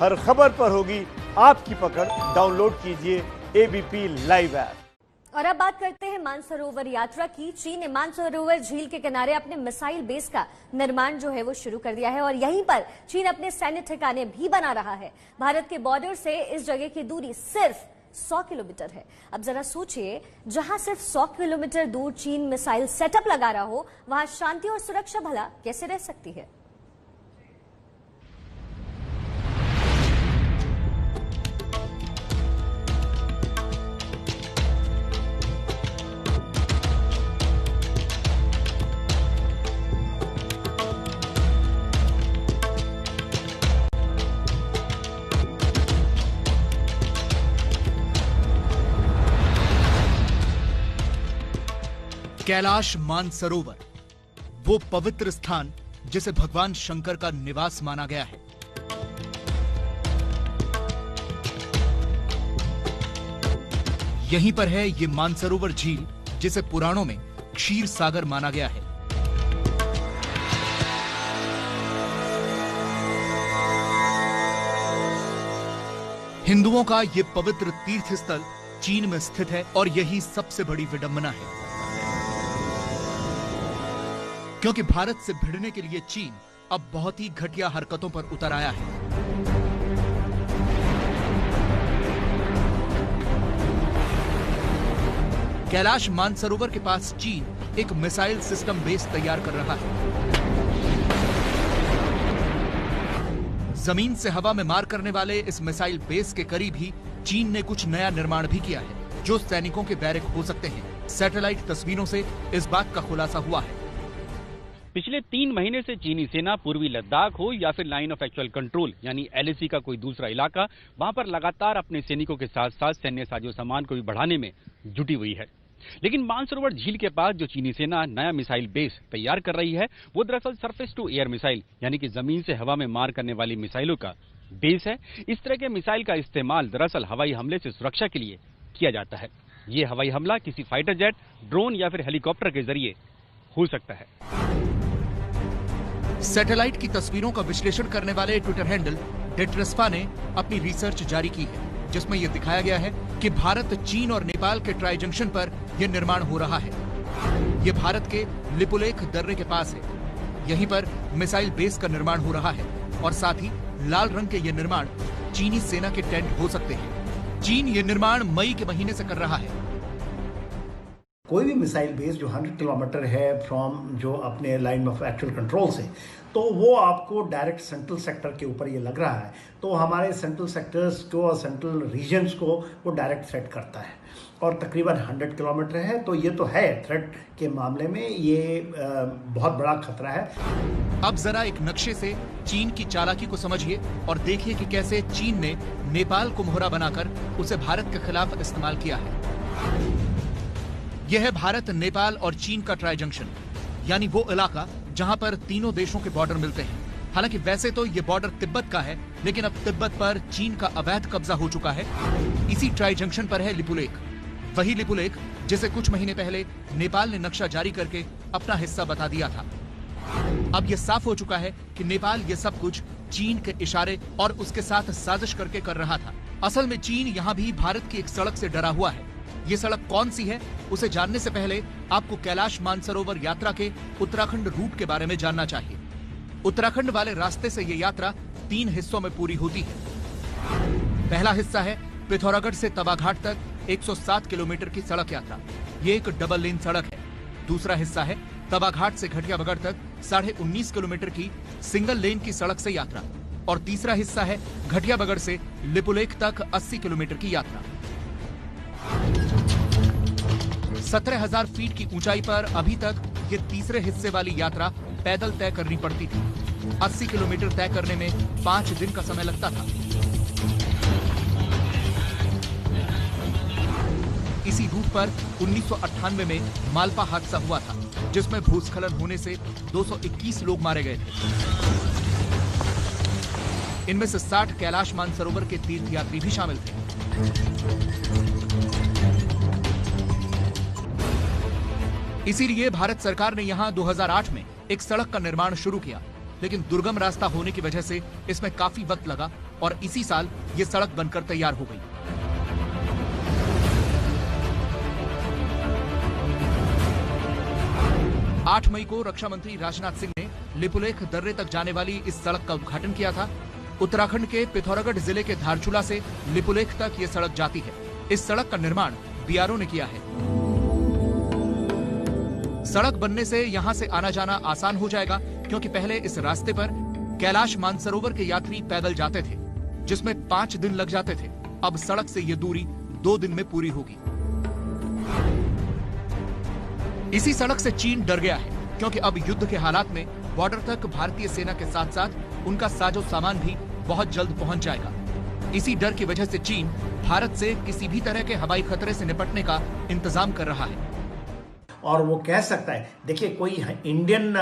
हर खबर पर होगी आपकी पकड़। डाउनलोड कीजिए एबीपी लाइव ऐप। और अब बात करते हैं मानसरोवर यात्रा की। चीन ने मानसरोवर झील के किनारे अपने मिसाइल बेस का निर्माण जो है वो शुरू कर दिया है और यहीं पर चीन अपने सैन्य ठिकाने भी बना रहा है। भारत के बॉर्डर से इस जगह की दूरी सिर्फ 100 किलोमीटर है। अब जरा सोचिए, जहां सिर्फ 100 किलोमीटर दूर चीन मिसाइल सेटअप लगा रहा हो, वहां शांति और सुरक्षा भला कैसे रह सकती है। कैलाश मानसरोवर, वो पवित्र स्थान जिसे भगवान शंकर का निवास माना गया है। यहीं पर है ये मानसरोवर झील, जिसे पुराणों में क्षीर सागर माना गया है। हिंदुओं का ये पवित्र तीर्थ स्थल चीन में स्थित है और यही सबसे बड़ी विडंबना है, क्योंकि भारत से भिड़ने के लिए चीन अब बहुत ही घटिया हरकतों पर उतर आया है। कैलाश मानसरोवर के पास चीन एक मिसाइल सिस्टम बेस तैयार कर रहा है। जमीन से हवा में मार करने वाले इस मिसाइल बेस के करीब ही चीन ने कुछ नया निर्माण भी किया है, जो सैनिकों के बैरक हो सकते हैं। सैटेलाइट तस्वीरों से इस बात का खुलासा हुआ है। पिछले 3 महीने से चीनी सेना पूर्वी लद्दाख हो या फिर लाइन ऑफ एक्चुअल कंट्रोल यानी एलएसी का कोई दूसरा इलाका, वहां पर लगातार अपने सैनिकों के साथ साथ सैन्य साजो सामान को भी बढ़ाने में जुटी हुई है। लेकिन मानसरोवर झील के पास जो चीनी सेना नया मिसाइल बेस तैयार कर रही है, वो दरअसल सरफेस टू एयर मिसाइल यानी कि जमीन से हवा में मार करने वाली मिसाइलों का बेस है। इस तरह के मिसाइल का इस्तेमाल दरअसल हवाई हमले से सुरक्षा के लिए किया जाता है। ये हवाई हमला किसी फाइटर जेट, ड्रोन या फिर हेलीकॉप्टर के जरिए हो सकता है। सैटेलाइट की तस्वीरों का विश्लेषण करने वाले ट्विटर हैंडल डेट्रेस्पा ने अपनी रिसर्च जारी की है, जिसमें यह दिखाया गया है कि भारत, चीन और नेपाल के ट्राई जंक्शन पर यह निर्माण हो रहा है। यह भारत के लिपुलेख दर्रे के पास है। यहीं पर मिसाइल बेस का निर्माण हो रहा है और साथ ही लाल रंग के ये निर्माण चीनी सेना के टेंट हो सकते हैं। चीन ये निर्माण मई के महीने से कर रहा है। कोई भी मिसाइल बेस जो 100 किलोमीटर है फ्रॉम जो अपने लाइन ऑफ एक्चुअल कंट्रोल से, तो वो आपको डायरेक्ट सेंट्रल सेक्टर के ऊपर ये लग रहा है, तो हमारे सेंट्रल सेक्टर्स को और सेंट्रल रीजन्स को वो डायरेक्ट थ्रेट करता है और तकरीबन 100 किलोमीटर है। तो ये तो है, थ्रेट के मामले में ये बहुत बड़ा खतरा है। अब जरा एक नक्शे से चीन की चालाकी को समझिए और देखिए कि कैसे चीन ने नेपाल को मोहरा बनाकर उसे भारत के खिलाफ इस्तेमाल किया है। यह है भारत, नेपाल और चीन का ट्राई जंक्शन, यानी वो इलाका जहां पर तीनों देशों के बॉर्डर मिलते हैं। हालांकि वैसे तो ये बॉर्डर तिब्बत का है, लेकिन अब तिब्बत पर चीन का अवैध कब्जा हो चुका है। इसी ट्राई जंक्शन पर है लिपुलेख, वही लिपुलेख जिसे कुछ महीने पहले नेपाल ने नक्शा जारी करके अपना हिस्सा बता दिया था। अब यह साफ हो चुका है कि नेपाल ये सब कुछ चीन के इशारे और उसके साथ साजिश करके कर रहा था। असल में चीन यहाँ भी भारत की एक सड़क से डरा हुआ है। ये सड़क कौन सी है, उसे जानने से पहले आपको कैलाश मानसरोवर यात्रा के उत्तराखंड रूट के बारे में जानना चाहिए। उत्तराखंड वाले रास्ते से ये यात्रा 3 हिस्सों में पूरी होती है। पहला हिस्सा है पिथौरागढ़ से तवाघाट तक 107 किलोमीटर की सड़क यात्रा। ये एक डबल लेन सड़क है। दूसरा हिस्सा है तवाघाट से घटियाबगढ़ तक 19.5 किलोमीटर की सिंगल लेन की सड़क से यात्रा। और तीसरा हिस्सा है घटियाबगढ़ से लिपुलेख तक 80 किलोमीटर की यात्रा। 17,000 फीट की ऊंचाई पर अभी तक ये तीसरे हिस्से वाली यात्रा पैदल तय करनी पड़ती थी। 80 किलोमीटर तय करने में 5 दिन का समय लगता था। इसी रूट पर 1998 में मालपा हादसा हुआ था, जिसमें भूस्खलन होने से 221 लोग मारे गए थे। इनमें से 60 कैलाश मानसरोवर के तीर्थयात्री भी शामिल थे। इसीलिए भारत सरकार ने यहां 2008 में एक सड़क का निर्माण शुरू किया, लेकिन दुर्गम रास्ता होने की वजह से इसमें काफी वक्त लगा और इसी साल ये सड़क बनकर तैयार हो गई। आठ मई को रक्षा मंत्री राजनाथ सिंह ने लिपुलेख दर्रे तक जाने वाली इस सड़क का उद्घाटन किया था। उत्तराखंड के पिथौरागढ़ जिले के धारचूला से लिपुलेख तक ये सड़क जाती है। इस सड़क का निर्माण बीआरओ ने किया है। सड़क बनने से यहां से आना जाना आसान हो जाएगा, क्योंकि पहले इस रास्ते पर कैलाश मानसरोवर के यात्री पैदल जाते थे, जिसमें 5 दिन लग जाते थे। अब सड़क से ये दूरी 2 दिन में पूरी होगी। इसी सड़क से चीन डर गया है, क्योंकि अब युद्ध के हालात में बॉर्डर तक भारतीय सेना के साथ साथ उनका साजो सामान भी बहुत जल्द पहुंच जाएगा। इसी डर की वजह से चीन भारत से किसी भी तरह के हवाई खतरे से निपटने का इंतजाम कर रहा है। और वो कह सकता है, देखिए कोई इंडियन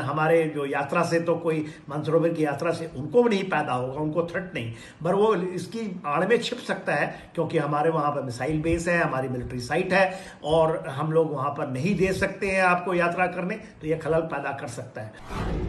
हमारे जो यात्रा से तो कोई मानसरोवर की यात्रा से उनको भी नहीं पैदा होगा, उनको थ्रेट नहीं, पर वो इसकी आड़ में छिप सकता है, क्योंकि हमारे वहाँ पर मिसाइल बेस है, हमारी मिलिट्री साइट है और हम लोग वहाँ पर नहीं दे सकते हैं आपको यात्रा करने, तो ये खलल पैदा कर सकता है।